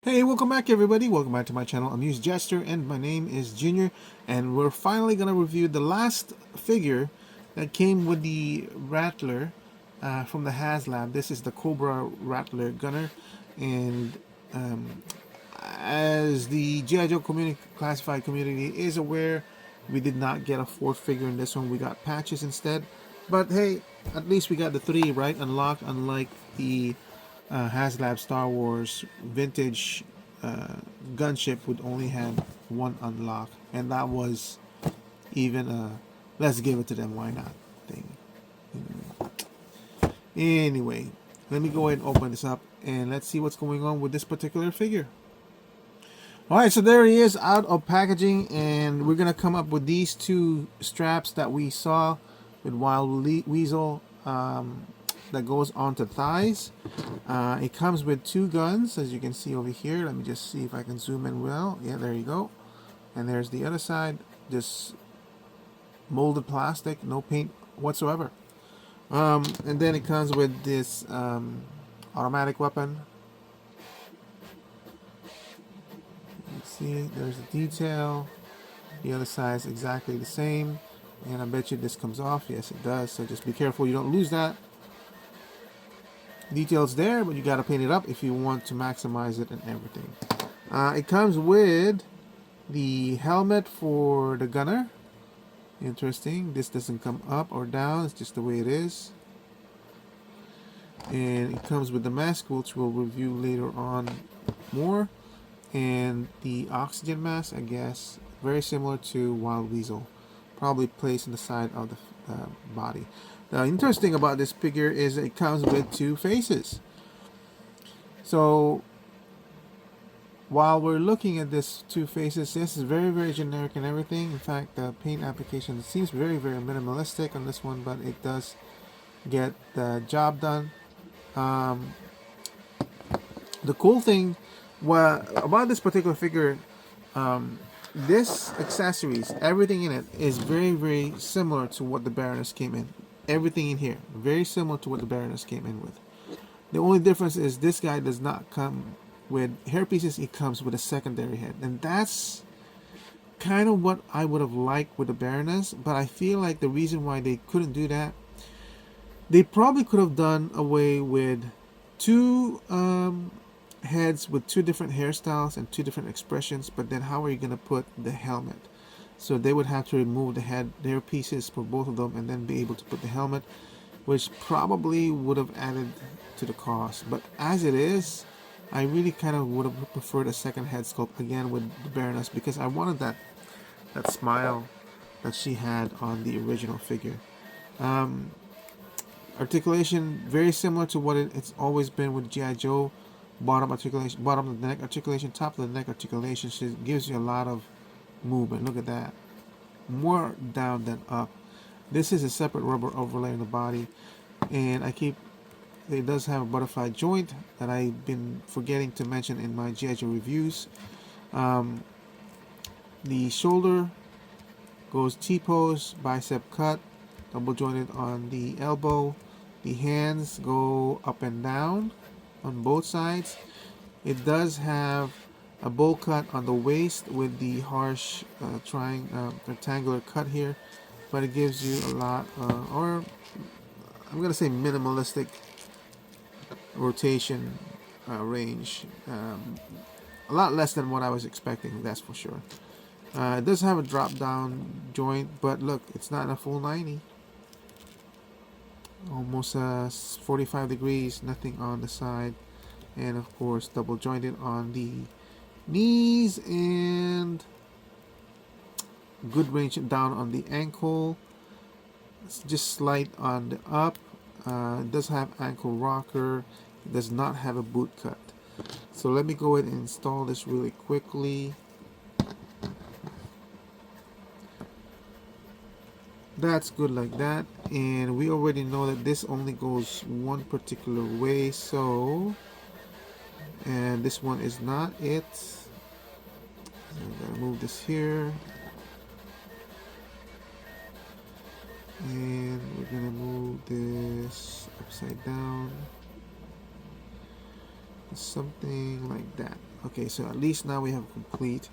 Hey, welcome back everybody. Welcome back to my channel, AmusedJester, and my name is Junior, and we're finally going to review the last figure that came with the Rattler from the Haslab. This is the Cobra Rattler gunner, and as the G.I. Joe community, classified community is aware, we did not get a fourth figure in this one. We got patches instead, but hey, at least we got the three, right, unlocked, unlike the Haslab Star Wars vintage gunship would only have one unlock, and that was even a let's give it to them, why not thing. Anyway, let me go ahead and open this up and let's see what's going on with this particular figure. Alright, so there he is out of packaging, and we're gonna come up with these two straps that we saw with Wild Weasel that goes onto thighs. It comes with two guns, as you can see over here. Let me just see if I can zoom in well. Yeah, there you go. And there's the other side, just molded plastic, no paint whatsoever. And then it comes with this automatic weapon. You see, there's the detail. The other side is exactly the same. And I bet you this comes off. Yes, it does. So just be careful you don't lose that. Details there, but you got to paint it up if you want to maximize it and everything. It comes with the helmet for the gunner. Interesting. This doesn't come up or down. It's just the way it is. And it comes with the mask, which we'll review later on more. And the oxygen mask, I guess, very similar to Wild Weasel. Probably placed in the side of the body. Now, interesting about this figure is it comes with two faces. So, while we're looking at this two faces, this is very, very generic and everything. In fact, the paint application seems very, very minimalistic on this one, but it does get the job done. The cool thing about this particular figure, this accessories, everything in it is very, very similar to what the Baroness came in. Everything in here, very similar to what the Baroness came in with. The only difference is this guy does not come with hair pieces, it comes with a secondary head. And that's kind of what I would have liked with the Baroness, but I feel like the reason why they couldn't do that, they probably could have done away with two heads with two different hairstyles and two different expressions, but then how are you going to put the helmet? So they would have to remove the hair pieces for both of them and then be able to put the helmet, which probably would have added to the cost. But as it is, I really kind of would have preferred a second head sculpt again with the Baroness, because I wanted that smile that she had on the original figure. Articulation very similar to what it's always been with G.I. Joe. Bottom articulation, bottom of the neck articulation, top of the neck articulation. She gives you a lot of movement. Look at that. More down than up. This is a separate rubber overlay in the body, and it does have a butterfly joint that I've been forgetting to mention in my G.I. Joe reviews. The shoulder goes T-pose, bicep cut, double jointed on the elbow. The hands go up and down on both sides. It does have a bowl cut on the waist with the harsh rectangular cut here, but it gives you a lot, or I'm gonna say minimalistic rotation range. A lot less than what I was expecting, that's for sure. It does have a drop down joint, but look, it's not a full 90. Almost 45 degrees, nothing on the side, and of course double jointed on the knees and good range down on the ankle. It's just slight on the up. It does have ankle rocker. It does not have a boot cut. So let me go ahead and install this really quickly. That's good like that, and we already know that this only goes one particular way, so, and this one is not it. I'm gonna move this here, and we're gonna move this upside down, something like that. Okay, so at least now we have a complete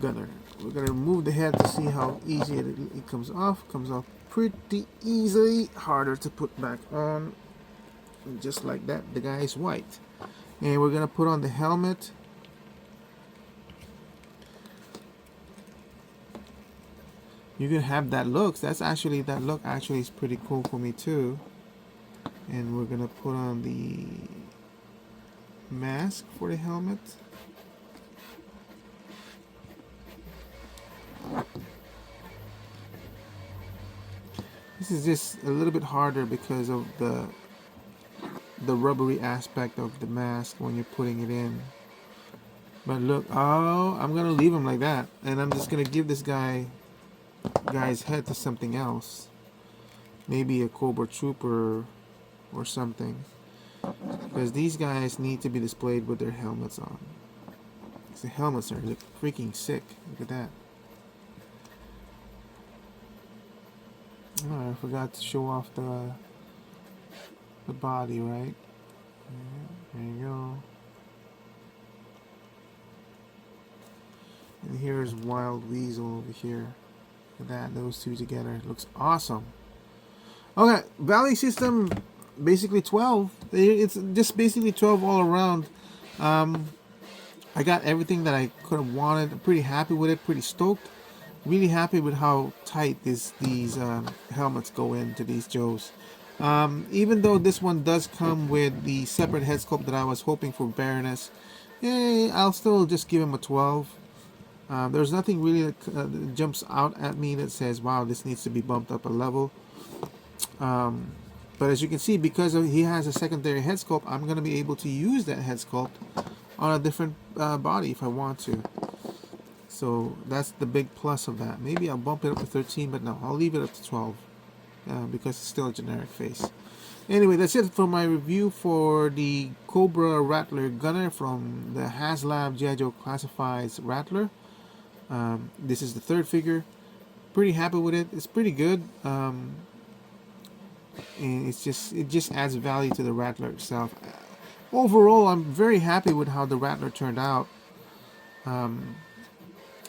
gunner. We're gonna remove the head to see how easy it comes off. Comes off pretty easily. Harder to put back on. And just like that, the guy is white. And we're gonna put on the helmet. You can have that look. That look actually is pretty cool for me too. And we're gonna put on the mask for the helmet. This is just a little bit harder because of the rubbery aspect of the mask when you're putting it in. But look, oh, I'm gonna leave him like that, and I'm just gonna give this guy's head to something else, maybe a Cobra Trooper or something, because these guys need to be displayed with their helmets on. The helmets are look freaking sick. Look at that. Oh, I forgot to show off the body, right? Yeah, there you go. And here's Wild Weasel over here. Look at that, those two together. It looks awesome. Okay, Valley system, basically 12. It's just basically 12 all around. I got everything that I could have wanted. I'm pretty happy with it, pretty stoked. Really happy with how tight these helmets go into these Joes. Even though this one does come with the separate head sculpt that I was hoping for Baroness, I'll still just give him a 12. There's nothing really that jumps out at me that says, wow, this needs to be bumped up a level. But as you can see, because he has a secondary head sculpt, I'm going to be able to use that head sculpt on a different body if I want to. So that's the big plus of that. Maybe I'll bump it up to 13, but no, I'll leave it up to 12 because it's still a generic face. Anyway, that's it for my review for the Cobra Rattler Gunner from the Haslab G.I. Joe Classifieds Rattler. This is the third figure. Pretty happy with it. It's pretty good. And it just adds value to the Rattler itself. Overall, I'm very happy with how the Rattler turned out.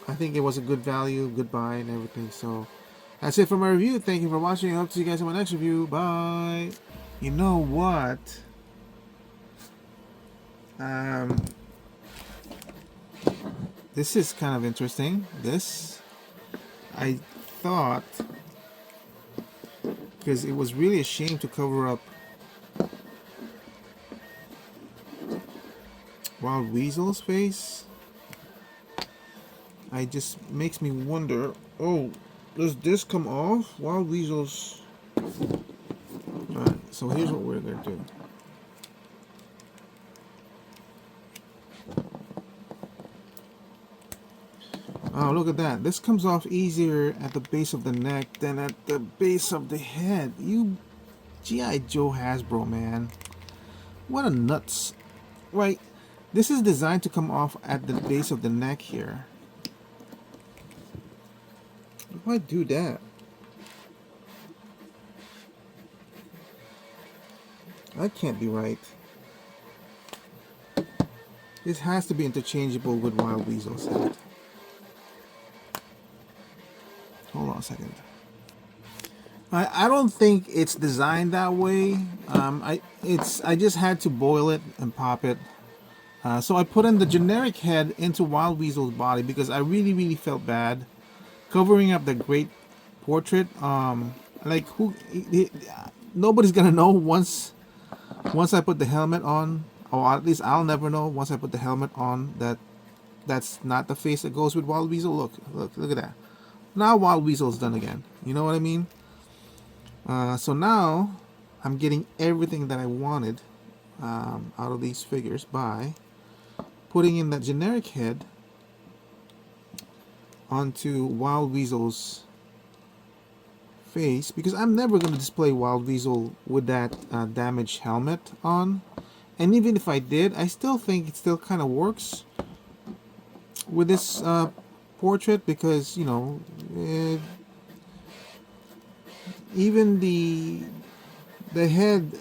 I think it was a good value, good buy, and everything. So that's it for my review. Thank you for watching. I hope to see you guys in my next review. Bye. You know what? This is kind of interesting. This, I thought, because it was really a shame to cover up Wild Weasel's face. It just makes me wonder, oh, does this come off? Wild Weasel's... Alright, so here's what we're going to do. Oh, look at that. This comes off easier at the base of the neck than at the base of the head. You G.I. Joe Hasbro, man. What a nuts. Right, this is designed to come off at the base of the neck here. Why do that? That can't be right. This has to be interchangeable with Wild Weasel's head. Hold on a second. I don't think it's designed that way. I just had to boil it and pop it. So I put in the generic head into Wild Weasel's body because I really felt bad covering up the great portrait. Like nobody's gonna know once I put the helmet on, or at least I'll never know once I put the helmet on that that's not the face that goes with Wild Weasel. Look at that. Now Wild Weasel's done again. You know what I mean? So now I'm getting everything that I wanted out of these figures by putting in that generic head onto Wild Weasel's face, because I'm never going to display Wild Weasel with that damaged helmet on. And even if I did, I still think it still kind of works with this portrait, because, you know, even the head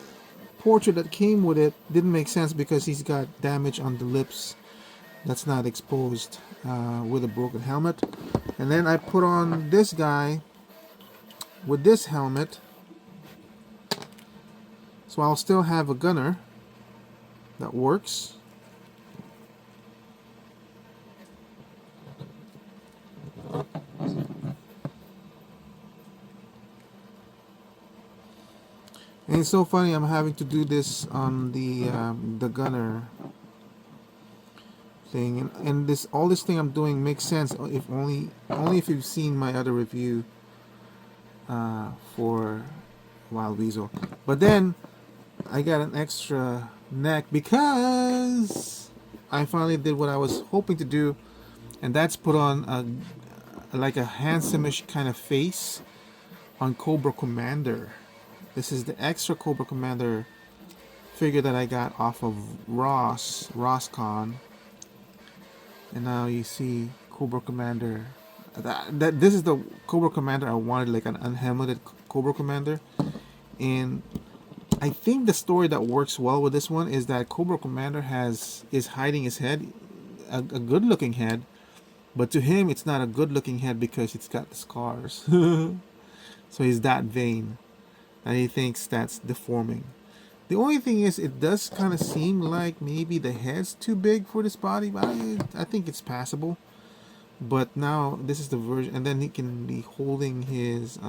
portrait that came with it didn't make sense because he's got damage on the lips that's not exposed with a broken helmet. And then I put on this guy with this helmet, so I'll still have a gunner that works. And it's so funny, I'm having to do this on the gunner thing, and this all this thing I'm doing makes sense if only if you've seen my other review for Wild Weasel. But then I got an extra neck because I finally did what I was hoping to do, and that's put on like a handsome-ish kind of face on Cobra Commander. This is the extra Cobra Commander figure that I got off of Rosscon. And now you see Cobra Commander. This is the Cobra Commander I wanted, like an unhelmeted Cobra Commander. And I think the story that works well with this one is that Cobra Commander is hiding his head, a good looking head, but to him it's not a good looking head because it's got the scars. So he's that vain, and he thinks that's deforming. The only thing is, it does kind of seem like maybe the head's too big for this body, but I think it's passable. But now this is the version, and then he can be holding his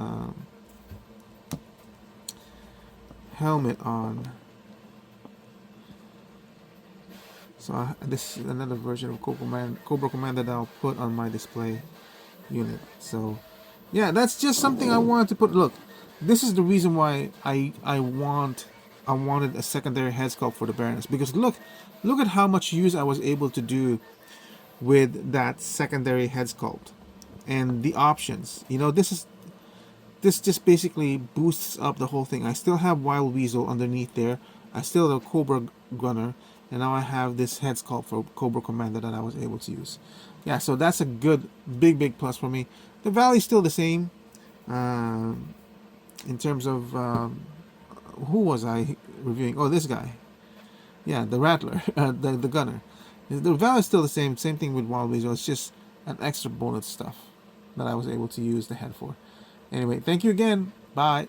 helmet on. So this is another version of Cobra Commander that I'll put on my display unit. So yeah, that's just something I wanted to put. Look, this is the reason why I wanted a secondary head sculpt for the Baroness, because look at how much use I was able to do with that secondary head sculpt and the options. You know, this just basically boosts up the whole thing. I still have Wild Weasel underneath there. I still have Cobra Gunner, and now I have this head sculpt for Cobra Commander that I was able to use. Yeah, so that's a good big plus for me. The value's still the same in terms of who was I reviewing? Oh, this guy. Yeah, the Rattler, the gunner. The value is still the same. Same thing with Wild Weasel. It's just an extra bonus stuff that I was able to use the head for. Anyway, thank you again. Bye.